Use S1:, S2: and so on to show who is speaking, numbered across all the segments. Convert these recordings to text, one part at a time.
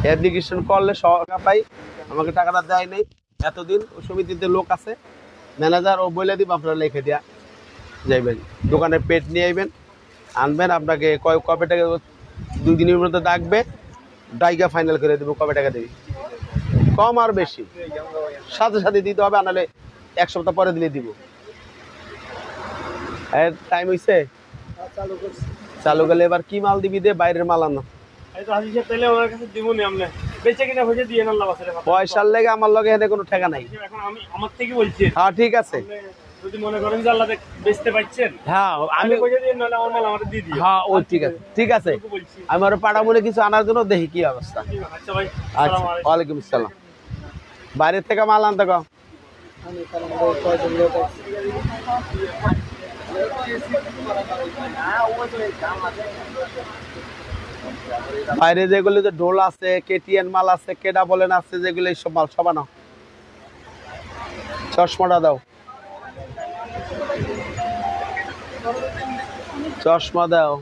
S1: Application করলে টাকা পাই, আমাকে টাকাটা দেয় নেই এতদিন। ও সমিতিতে লোক আছে ম্যানেজার, ও বলে দিব আপনারা লিখে দিয়া যাইবেন, দোকানে পেট নিয়ে আইবেন, আনবেন, আপনাকে কবে টাকা 2 দিনের মধ্যে ডাকবে, ডাইকা ফাইনাল করে দেবো কবে টাকা দেবে, কম আর বেশি সাথে সাথে দিতে হবে, আনালে 1 সপ্তাহ পরে দিলে দিব। টাইম হয়েছে চালু গেলে এবার কি মাল দিবি দে, বাইরের মাল আনা। পয়সার লেগে আমার লগে এখানে কোনো ঠেকা নাই। হ্যাঁ ঠিক আছে,
S2: যদি মনে করেন যে আল্লাহ বেচতে পাচ্ছেন,
S1: হ্যাঁ আমি হ্যাঁ ও ঠিক আছে ঠিক আছে, আমি আরো পাড়ামনে কিছু আনার জন্য দেখি কি অবস্থা।
S2: আচ্ছা ভাই,
S1: আচ্ছা ওয়ালাইকুম আসসালাম। বাইরের থেকে মাল আনতে কও। বাইরে যেগুলো যে ঢোল আছে, কেটিএন মাল আছে, কেডা বলেন আছে, যেগুলো সব মাল সব আনো। চশমাটা দাও, চশমা দাও।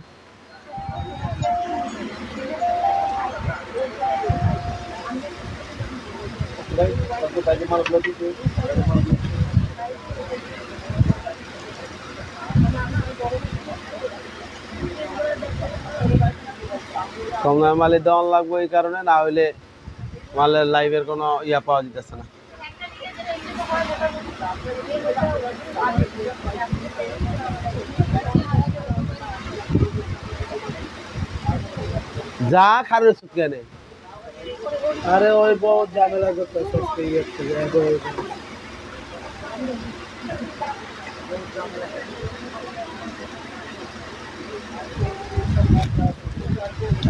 S1: কম দামে মালে দেওয়ান লাগবে, এই কারণে, না হইলে মালের লাইভের কোনো ইয়া পাওয়া যেতেছে না। যা খারের সুদ কেনে,
S2: আরে ওই বহুত ঝামেলা করতেছে।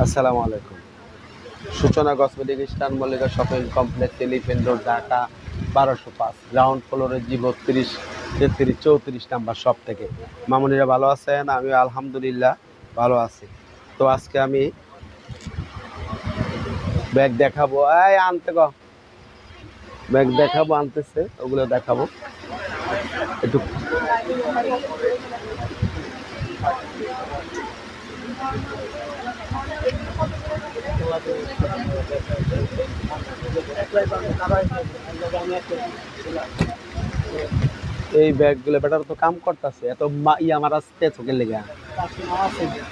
S1: আসসালামু আলাইকুম। সূচনা কসমেটিক স্টান Mallika shopping complex, elephant road, Dhaka 1205, ground ফ্লোরে G32, 33, 34 নাম্বার শপ থেকে। মামুনিরা ভালো আছেন? আমি আলহামদুলিল্লাহ ভালো আছি। তো আজকে আমি ব্যাগ দেখাবো, এই আনতে গো, ব্যাগ দেখাবো, আনতেছে, ওগুলো দেখাবো একটু। এই ব্যাগগুলো বেটার তো কাম করতেছে, এত আমার আসতে চোখের লেগে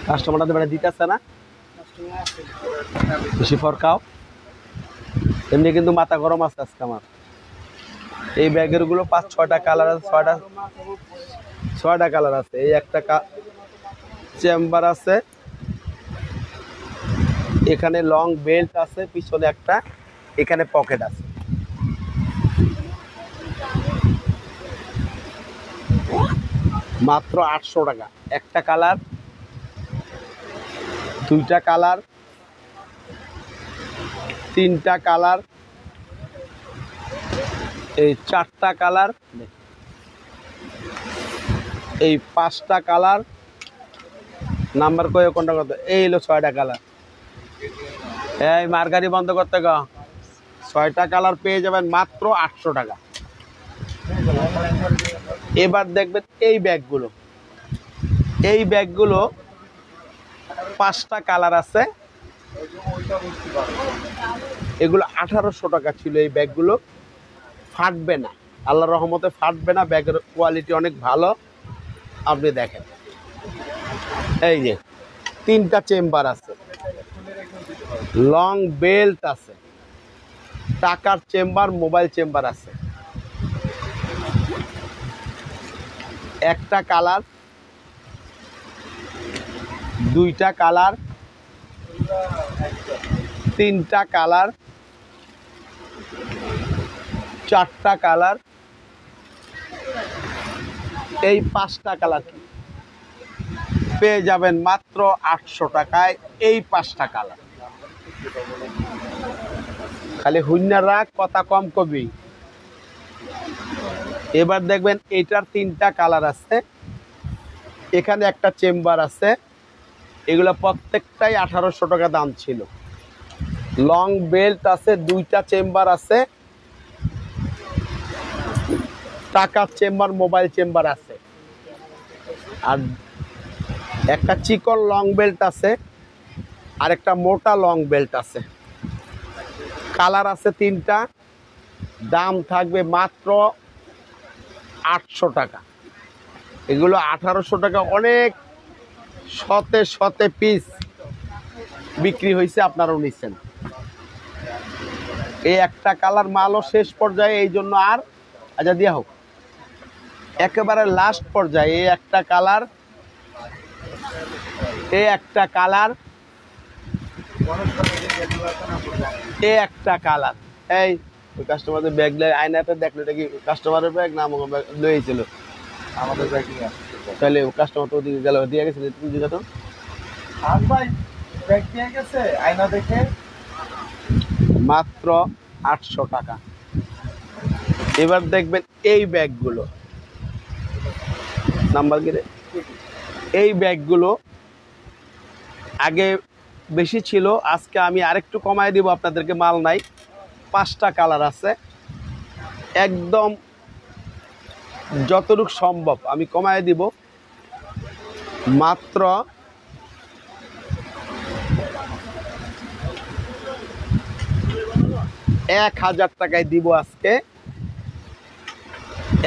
S1: কাস্টমারটা বেটা দিতেছে না, বেশি ফরকাও। এমনি কিন্তু মাথা গরম আছে আজকে আমার। এই ব্যাগের গুলো 5-6টা কালার আছে, 6টা কালার আছে। এই একটা চেম্বার আছে, এখানে লং বেল্ট আছে, পিছনে একটা, এখানে পকেট আছে। মাত্র 800 টাকা। একটা কালার, 2টা কালার, 3টা কালার, এই 4টা কালার, এই 5টা কালার, নাম্বার কয়ে কোনটা কত, এই হলো 6টা কালার। এই মার্গারি বন্ধ করতে গো, 6টা কালার পেয়ে যাবেন মাত্র 800 টাকা। এবার দেখবেন এই ব্যাগগুলো, এই ব্যাগগুলো 5টা কালার আছে, এগুলো 1800 টাকা ছিল। এই ব্যাগগুলো ফাটবে না, আল্লাহর রহমতে ফাটবে না, ব্যাগের কোয়ালিটি অনেক ভালো। আপনি দেখেন, এই যে 3টা চেম্বার আছে, লং বেল্ট আছে, টাকার চেম্বার, মোবাইল চেম্বার আছে। একটা কালার, 2টা কালার, 3টা কালার, 4টা কালার, এই 5টা কালার পেয়ে যাবেন মাত্র 800 টাকায়। এই 5টা কালার খালি হুইন্নার রাখ, কথা কম কবি। এবার দেখবেন এটার 3টা কালার আছে, এখানে একটা চেম্বার আছে, এগুলো প্রত্যেকটাই 1800 টাকা দাম ছিল। লং বেল্ট আছে, 2টা চেম্বার আছে, টাকার চেম্বার, মোবাইল চেম্বার আছে, আর একটা চিকন লং বেল্ট আছে, আর একটা মোটা লং বেল্ট আছে। কালার আছে 3টা, দাম থাকবে মাত্র 800 টাকা। এগুলো 1800 টাকা, অনেক শতে শতে পিস বিক্রি হয়েছে, আপনারাও নিচ্ছেন। এই একটা কালার মালও শেষ পর্যায়ে, এই জন্য আর আচ্ছা দিয়া হোক, একেবারে লাস্ট পর্যায়ে এই একটা কালার, এই একটা কালার, এই একটা কালার। এই ওই কাস্টমারদের ব্যাগ আয়নাতে দেখলো, এটা কি কাস্টমারের ব্যাগ না আমার ব্যাগ লইছিল?
S2: আমাদের ব্যাগ নিয়ে
S1: তাহলে কাস্টমার তো ওদিকে গেল, দিয়ে গেছে তুমি দিকে তো।
S2: আর ভাই ব্যাগ নিয়ে গেছে আয়না দেখে।
S1: মাত্র 800 টাকা। এবার দেখবেন এই ব্যাগগুলো, নাম্বার গিরে, এই ব্যাগগুলো আগে বেশি ছিল, আজকে আমি আরেকটু কমায় দিব আপনাদেরকে। মাল নাই, 5টা কালার আছে, একদম যতটুকু সম্ভব আমি কমায় দিব। মাত্র 1000 টাকায় দিব আজকে।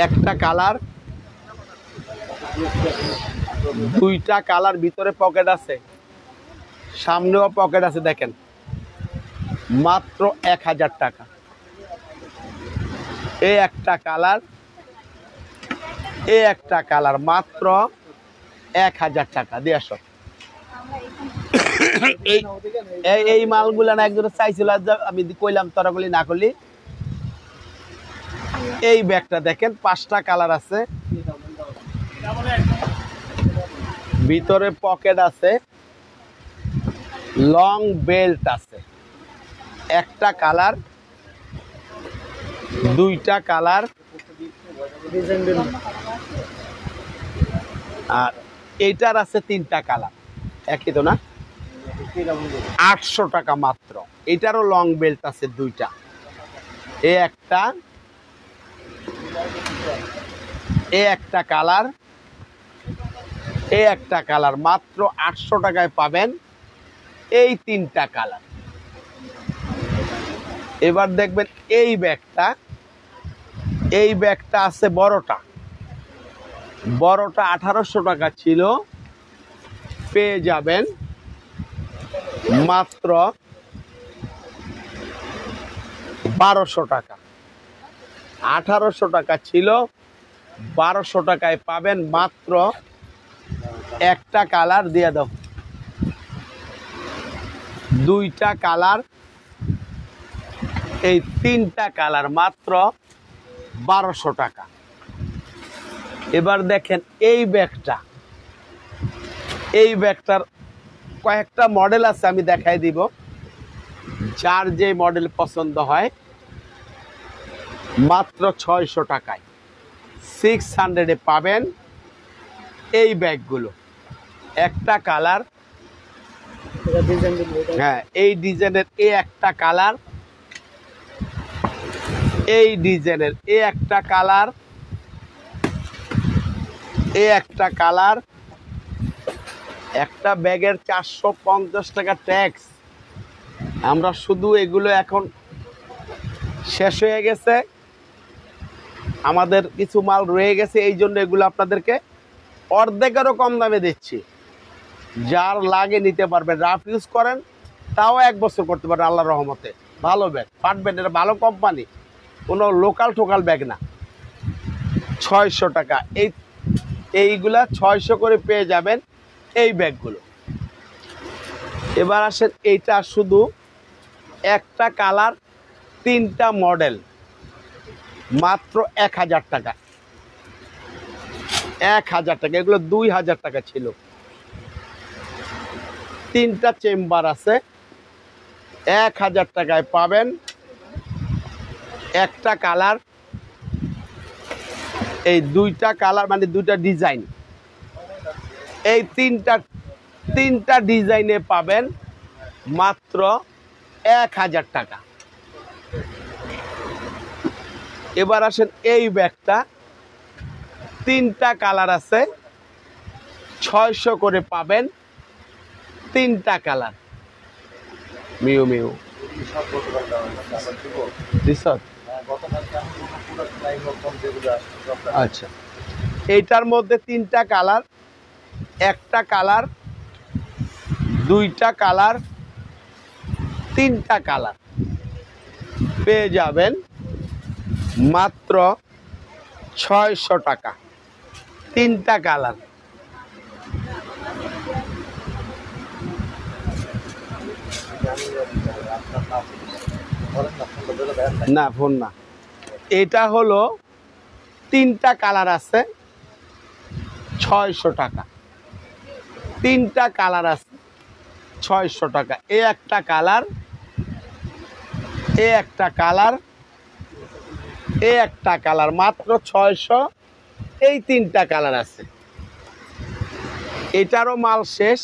S1: একটা কালার, 2টা কালার, ভিতরে পকেট আছে, সামনেও পকেট আছে, দেখেন মাত্র 1000 টাকা। এই একটা কালার, এই একটা কালার, মাত্র 1000 টাকা দিয়ে আসো। এই মালগুলা না একজনে চাইছিল, আমি কইলাম তোরা বলি না করলি। এই ব্যাগটা দেখেন, 5টা কালার আছে, ভিতরে পকেট আছে, লং বেল্ট আছে। একটা কালার, 2টা কালার, আর এইটার আছে 3টা কালার। একই তো না? 800 টাকা মাত্র। এটারও লং বেল্ট আছে 2টা। এই একটা কালার, এই একটা কালার, মাত্র 800 টাকায় পাবেন এই 3টা কালার। এবার দেখবেন এই ব্যাগটা, এই ব্যাগটা আছে বড়টা, বড়টা 1800 টাকা ছিল, পেয়ে যাবেন মাত্র 1200 টাকা। 1800 টাকা ছিল, 1200 টাকায় পাবেন মাত্র একটা কালার দিয়ে দাও, 2টা কালার, এই 3টা কালার, মাত্র 1200 টাকা। এবার দেখেন এই ব্যাগটা, এই ব্যাগটার কয়েকটা মডেল আছে, আমি দেখাই দিব। যার যে মডেল পছন্দ হয় মাত্র 600 টাকায় 600-এ পাবেন এই ব্যাগগুলো। একটা কালার, হ্যাঁ এই ডিজাইনের এই একটা কালার, এই ডিজাইনের এই একটা কালার, এই একটা কালার। একটা ব্যাগের 450 টাকা ট্যাক্স। আমরা শুধু এগুলো এখন শেষ হয়ে গেছে, আমাদের কিছু মাল রয়ে গেছে, এই জন্য এগুলো আপনাদেরকে অর্ধেকেরও কম দামে দিচ্ছি। যার লাগে নিতে পারবেন, রাফ ইউজ করেন তাও 1 বছর করতে পারেন আল্লাহর রহমতে। ভালো ব্যাগ পাঠবেন, এটা ভালো কোম্পানি, কোনো লোকাল টোকাল ব্যাগ না। 600 টাকা, এইগুলা 600 করে পেয়ে যাবেন এই ব্যাগগুলো। এবার আসেন, এইটা শুধু একটা কালার, 3টা মডেল, মাত্র 1000 টাকা। 1000 টাকা, এগুলো 2000 টাকা ছিল। 3টা চেম্বার আছে, 1000 টাকায় পাবেন একটা কালার, এই 2টা কালার, মানে 2টা ডিজাইন, এই 3টা ডিজাইনে পাবেন মাত্র 1000 টাকা। এবার আসেন এই ব্যাগটা, 3টা কালার আছে, 600 করে পাবেন 3টা কালার। Mu mu resort. আচ্ছা, এইটার মধ্যে 3টা কালার, একটা কালার, 2টা কালার, 3টা কালার পেয়ে যাবেন মাত্র 600 টাকা। 3টা কালার। না ফোন না, এটা হলো 3টা কালার আছে 600 টাকা। 3টা কালার আছে 600 টাকা। এই একটা কালার, এই একটা কালার, এই একটা কালার, মাত্র 600। এই 3টা কালার আছে। এটারও মাল শেষ,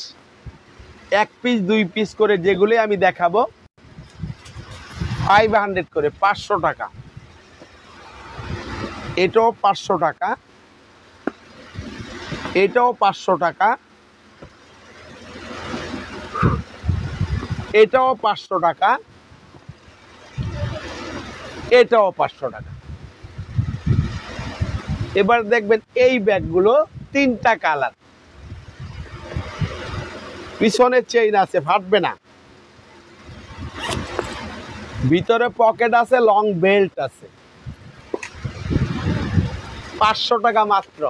S1: 1 পিস 2 পিস করে যেগুলি আমি দেখাবো 500 করে, 500 টাকা। এটাও 500 টাকা, এটাও 500 টাকা, এটাও 500 টাকা, এটাও 500 টাকা। এবার দেখবেন এই ব্যাগগুলো 3টা কালার, পিছনে চেইন আছে, ফাটবে না, ভিতরে পকেট আছে, লং বেল্ট আছে। 500 টাকা মাত্র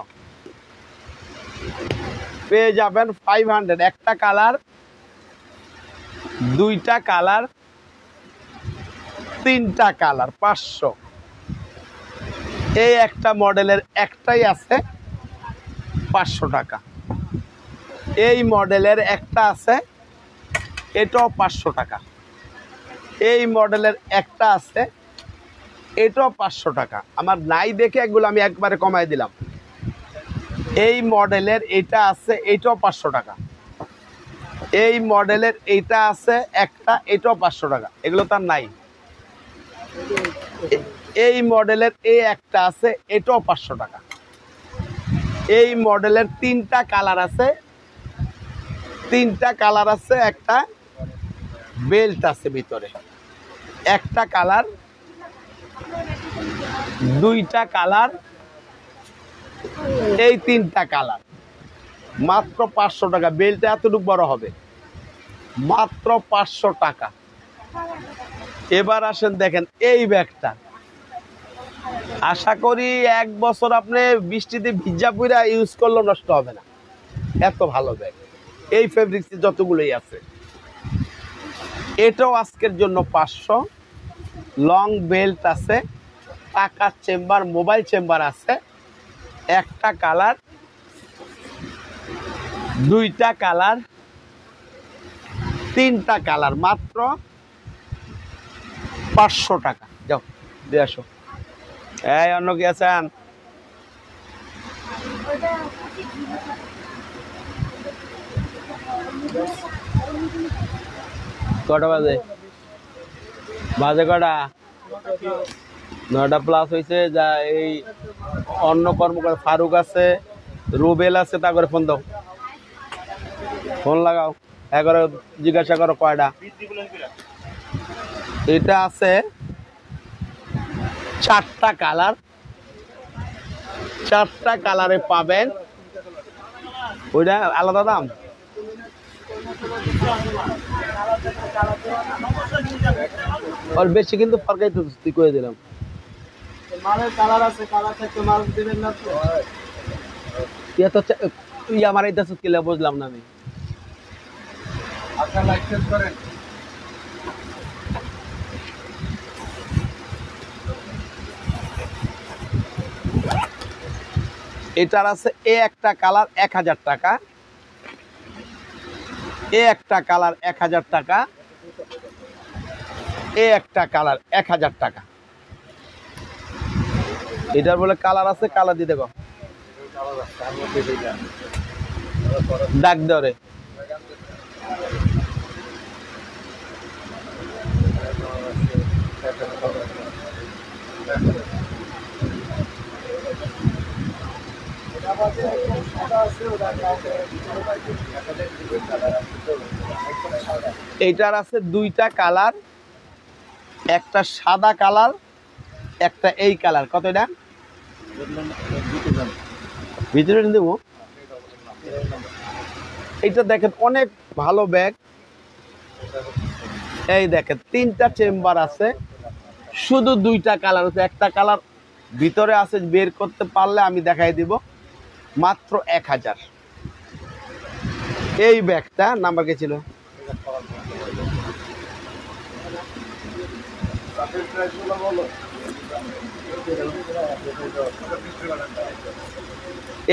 S1: পেয়ে যাবেন 500। একটা কালার, 2টা কালার, 3টা কালার, 500। এই একটা মডেলের একটাই আছে 500 টাকা। এই মডেলের একটা আছে, এটাও 500 টাকা। এই মডেলের একটা আছে, এটাও 500 টাকা। আমার নাই দেখে এগুলো আমি একবারে কমাই দিলাম। এই মডেলের এটা আছে, এটাও 500 টাকা। এই মডেলের এইটা আছে একটা, এটাও 500 টাকা। এগুলো তার নাই। এই মডেলের এই একটা আছে, এটাও 500 টাকা। এই মডেলের 3টা কালার আছে, 3টা কালার আছে, একটা বেল্ট আছে ভিতরে, একটা কালার, 2টা কালার, এই 3টা কালার, মাত্র 500 টাকা। বেল্টটা এতটুকু বড় হবে, মাত্র 500 টাকা। এবার আসেন দেখেন এই ব্যাগটা, আশা করি 1 বছর আপনি বৃষ্টিতে ভিজা পুরা ইউজ করলেও নষ্ট হবে না, এত ভালো ব্যাগ। এই ফেব্রিক্স যতগুলোই আছে, এটাও আজকের জন্য 500। লং বেল্ট আছে, টাকার চেম্বার, মোবাইল চেম্বার আছে, একটা কালার, 2টা কালার, 3টা কালার, মাত্র 500 টাকা। যাও দিয়ে আসো। এই অন্য কি আছেন? কটা বাজে? বাজে কটা? 9টা প্লাস হয়েছে। যা এই অন্য কর্মকর্তা ফারুক আছে, রুবেল আছে, তা করে ফোন দাও, ফোন লাগাও, একবারে জিজ্ঞাসা করো কয়টা। এটা আছে 4টা কালার, 4টা কালারে পাবেন। ওইটা আলাদা দাম। আর বেশি কিন্তু ফরকাই তো করে দিলাম।
S2: মালের কালার আছে, কালার থাকতে মাল দিবেন না তো?
S1: আমার এটা কিলা বুঝলাম না আমি।
S2: আপনার লাইসেন্স করেন?
S1: এটার আছে এ একটা কালার 1000 টাকা, এ একটা কালার 1000 টাকা, এ একটা কালার 1000 টাকা। এটার বলে কালার আছে, কালার দিয়ে দেখো, দাগ ধরে। এইটার আছে 2টা কালার, একটা সাদা কালার, একটা এই কালার। কত এটা ভিতরে দেবো? এইটা দেখেন অনেক ভালো ব্যাগ। এই দেখেন 3টা চেম্বার আছে, শুধু 2টা কালার আছে। একটা কালার ভিতরে আছে, বের করতে পারলে আমি দেখাই দিব। মাত্র 1000। এই ব্যাগটা নাম্বার কে ছিল?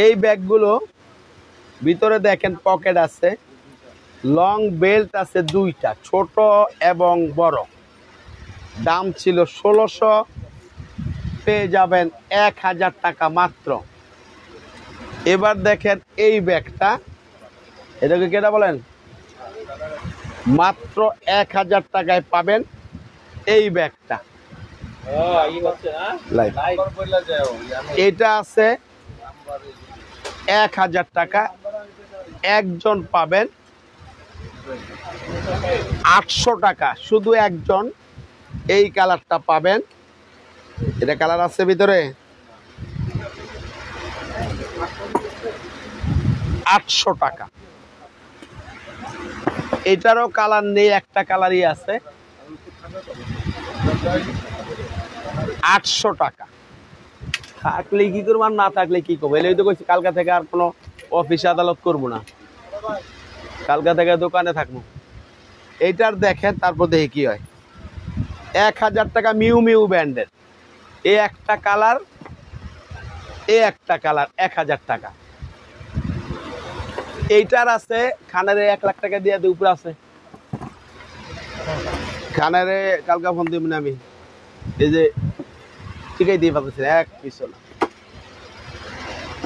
S1: এই ব্যাগগুলো ভিতরে দেখেন পকেট আছে, লং বেল্ট আছে 2টা, ছোট এবং বড়। দাম ছিল 1600, পেয়ে যাবেন 1000 টাকা মাত্র। এবার দেখেন এই ব্যাগটা, এটাকে কেটা বলেন? মাত্র 1000 টাকায় পাবেন এই ব্যাগটা। এটা আছে 1000 টাকা, একজন পাবেন 800 টাকা, শুধু একজন এই কালারটা পাবেন। এটা কালার আছে ভিতরে 800 টাকা। এটারও কালার নেই, একটা কালারই আছে, 800 টাকা। থাকলে কি করবো আর না থাকলে কি করবো? এলেই তো কইছি কালকা থেকে আর কোনো অফিস আদালত করবো না, কালকা থেকে দোকানে থাকবো। এইটার দেখেন, তারপর দেখি কি হয়। 1000 টাকা মিউ মিউ ব্র্যান্ডের। এই একটা কালার, এই একটা কালার, 1000 টাকা। এইটার আছে খানারে 1 লাখ টাকা দিয়ে উপরে আছে। খানারে কালকা ফোন দিব না আমি, এই যে টিকাই দিয়ে পাচ্ছি না, এক পিছু না,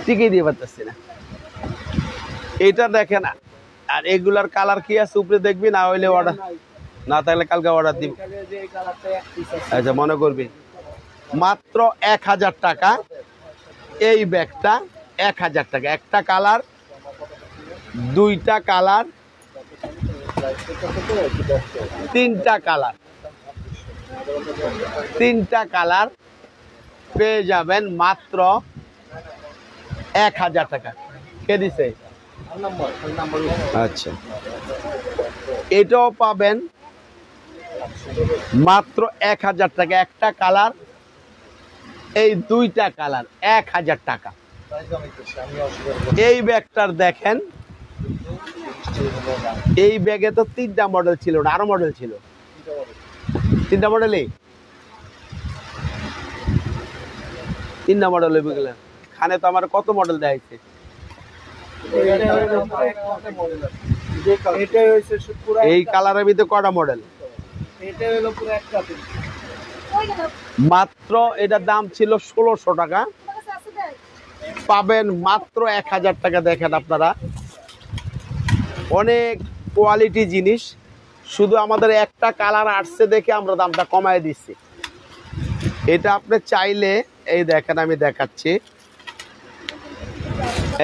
S1: টিকাই দিয়ে পাচ্ছি না। এইটা দেখেন। আর এগুলার কালার কি আছে উপরে দেখবি, না হইলে অর্ডার, না থাকলে কালকে অর্ডার দিব। আচ্ছা, মনে করবি। মাত্র 1000 টাকা এই ব্যাগটা, 1000 টাকা। একটা কালার, 2টা কালার, 3টা কালার, 3টা কালার পেয়ে যাবেন মাত্র 1000 টাকা। কে দিছে? আচ্ছা, এটাও পাবেন মাত্র 1000 টাকা। একটা কালার, এই 2টা কালার, 1000 টাকা। এই ব্যাগটার দেখেন, এই ব্যাগে তো 3টা মডেল ছিল না, আরো মডেল ছিল। 3টা মডেলই, 3টা মডেল হয়ে গেলেন। খানে তো আমার কত মডেল দেখাইছে। এই কালারের ভিতরে কটা মডেল? মাত্র এটার দাম ছিল 1600 টাকা, পাবেন মাত্র 1000 টাকা। দেখেন আপনারা, অনেক কোয়ালিটি জিনিস। শুধু আমাদের একটা কালার আসছে দেখে আমরা দামটা কমায় দিচ্ছি। এটা আপনি চাইলে, এই দেখেন আমি দেখাচ্ছি,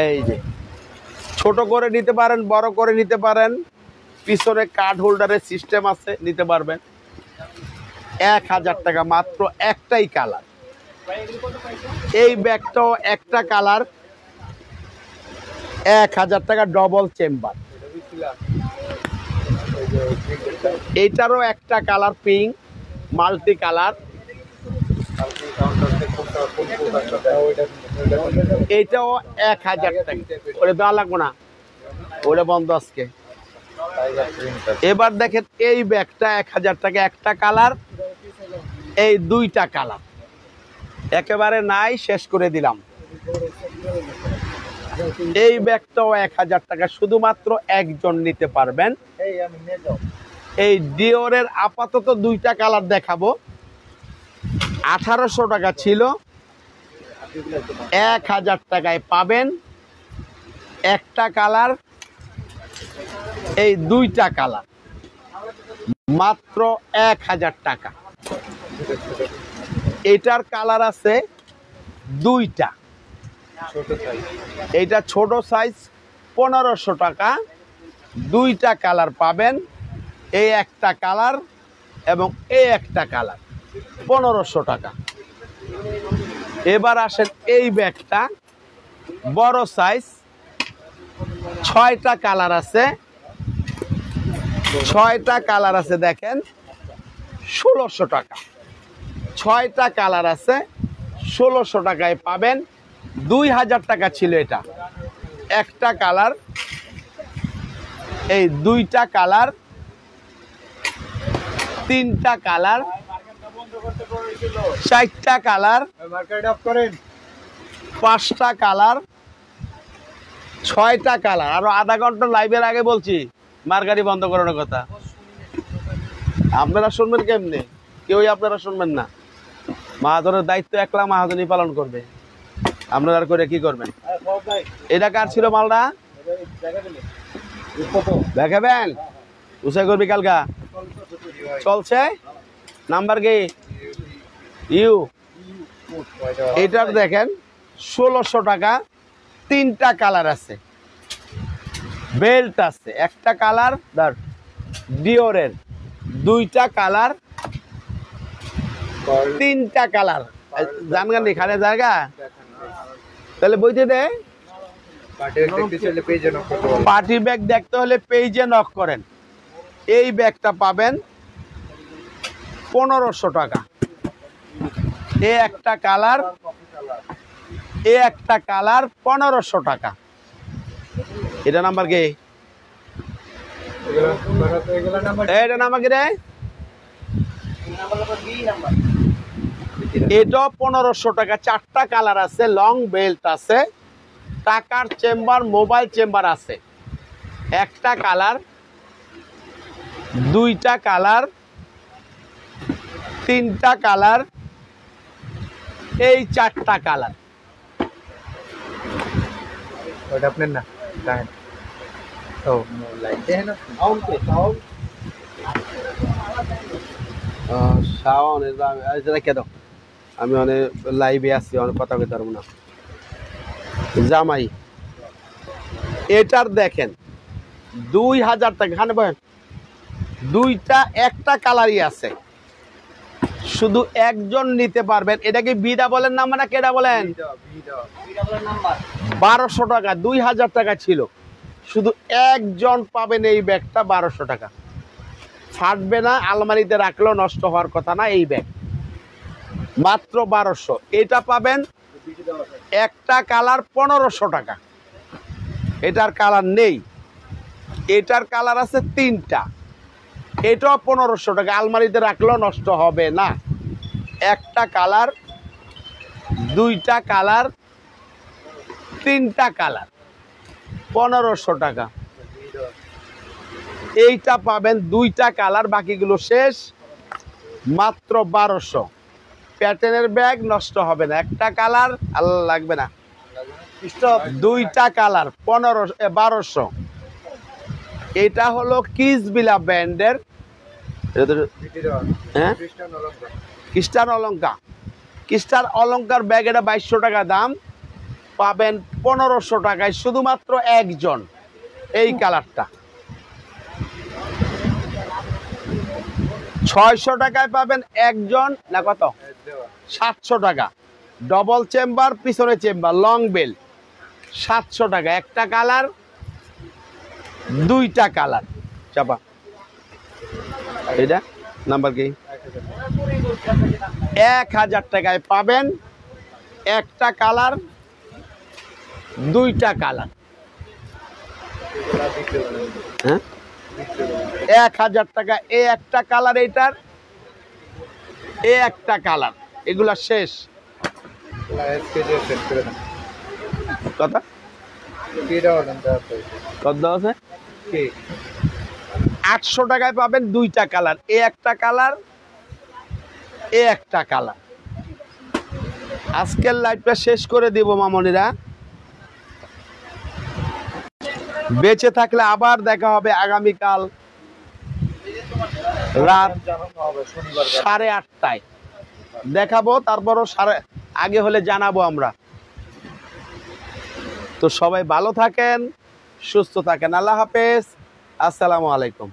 S1: এই যে ছোট করে নিতে পারেন, বড় করে নিতে পারেন, পিছনে কার্ড হোল্ডারের সিস্টেম আছে, নিতে পারবেন। 1000 টাকা মাত্র, একটাই কালার। এই ব্যাগটাও একটা কালার, 1000 টাকা, ডবল চেম্বার। এইটারও একটা কালার পিঙ্ক, মাল্টি কালার। এইটাও 1000 টাকা। ওটা দেওয়া লাগবো না, ওটা বন্ধ আজকে। এবার দেখেন এই ব্যাগটা 1000 টাকা, একটা কালার, এই 2টা কালার, একেবারে নাই, শেষ করে দিলাম। এই ব্যাগটাও 1000 টাকা, শুধুমাত্র একজন নিতে পারবেন। এই ডিওরের আপাতত 2টা কালার দেখাবো। 1800 টাকা ছিল, 1000 টাকায় পাবেন একটা কালার, এই 2টা কালার, মাত্র 1000 টাকা। এটার কালার আছে 2টা। এইটা ছোট সাইজ, 1500 টাকা। 2টা কালার পাবেন, এই একটা কালার, এবং এই একটা কালার 1500 টাকা। এবার আসেন এই ব্যাগটা বড় সাইজ, 6টা কালার আছে, 6টা কালার আছে, দেখেন 1600 টাকা। 6টা কালার আছে, 1600 টাকায় পাবেন। 2000 টাকা ছিল এটা। একটা কালার, এই 2টা কালার, 3টা কালার, 4টা কালার, 5টা কালার, 6টা কালার। আরো আধা ঘন্টা লাইভের আগে বলছি মার্কারি বন্ধ করানোর কথা। আপনারা শুনবেন কেমনে? কেউই আপনারা শুনবেন না। মাহাজনের দায়িত্ব একলা মাহাজনই পালন করবে। আপনারা করে কি করবেন? এটা কার ছিল মালটা? দেখাবেন? উসাই করবি কালকা? চলছে নাম্বার কি? ইউ। এটার দেখেন 1600 টাকা। 3টা কালার আছে, বেল্ট আছে, একটা কালার ডিওরের, 2টা কালার, 3টা কালার। জানগান এখানে জায়গা তাহলে বইতে দে। পার্টি ব্যাগ দেখতে হলে পেজে নক করেন। এই ব্যাগটা পাবেন 1500 টাকা। এ একটা কালার, এ একটা কালার 1500 টাকা। এটা নাম্বার কি? এটা নাম্বার কি রে? এটা 1500 টাকা। 4টা কালার আছে, লং বেল্ট আছে, টাকার চেম্বার, মোবাইল চেম্বার আছে। একটা কালার, 2টা কালার, 3টা কালার, এই 4টা কালার।
S2: ওটা আপনার না ও লাইট দেখেন না
S1: আমি অনেক লাইভে আছি, অনেক কথা কইতে পারবো না। জামাই এটার দেখেন 2000 টাকা। এখানে বলেন 2টা, একটা কালারই আছে, শুধু একজন নিতে পারবেন। এটা কি বিডা বলেন না, মানে কেডা বলেন? 1200 টাকা। 2000 টাকা ছিল, শুধু একজন পাবেন এই ব্যাগটা 1200 টাকা। ফাটবে না, আলমারিতে রাখলেও নষ্ট হওয়ার কথা না। এই ব্যাগ মাত্র 1200। এটা পাবেন একটা কালার 1500 টাকা। এটার কালার নেই, এটার কালার আছে 3টা। এটাও 1500 টাকা, আলমারিতে রাখলেও নষ্ট হবে না। একটা কালার, 2টা কালার, 3টা কালার, 1500 টাকা। এইটা পাবেন 2টা কালার, বাকিগুলো শেষ, মাত্র 1200। প্যাটার্নের ব্যাগ, নষ্ট হবে না। একটা কালার আল্লাহ লাগবে না। 2টা কালার 1200। এটা হলো কিসবিলা ব্র্যান্ডের, হ্যাঁ খ্রিস্টান অলঙ্কার। খ্রিস্টান অলঙ্কার ব্যাগ, এটা 2200 টাকা দাম, পাবেন 1500 টাকায় শুধুমাত্র একজন। এই কালারটা 600 টাকায় পাবেন একজন, না কত? 700 টাকা। ডবল চেম্বার, পিছনে চেম্বার, লং বেল, 700 টাকা। একটা কালার, 2টা কালার। চাপা এটা নাম্বার কি? 1000 টাকায় পাবেন একটা কালার, 2টা কালার। হ্যাঁ 1000 টাকা। এ একটা কালার, এইটার এ একটা কালার, এগুলা শেষ। কথা কত আছে? 800 টাকায় পাবেন 2টা কালার। এ একটা কালার, এ একটা কালার। আজকের লাইভটা শেষ করে দিব মামনিরা। বেঁচে থাকলে আবার দেখা হবে আগামীকাল রাত 8:30টায় দেখাবো। তারপরও আগে হলে জানাবো আমরা। তো সবাই ভালো থাকেন, সুস্থ থাকেন। আল্লাহ হাফেজ, আসসালামু আলাইকুম।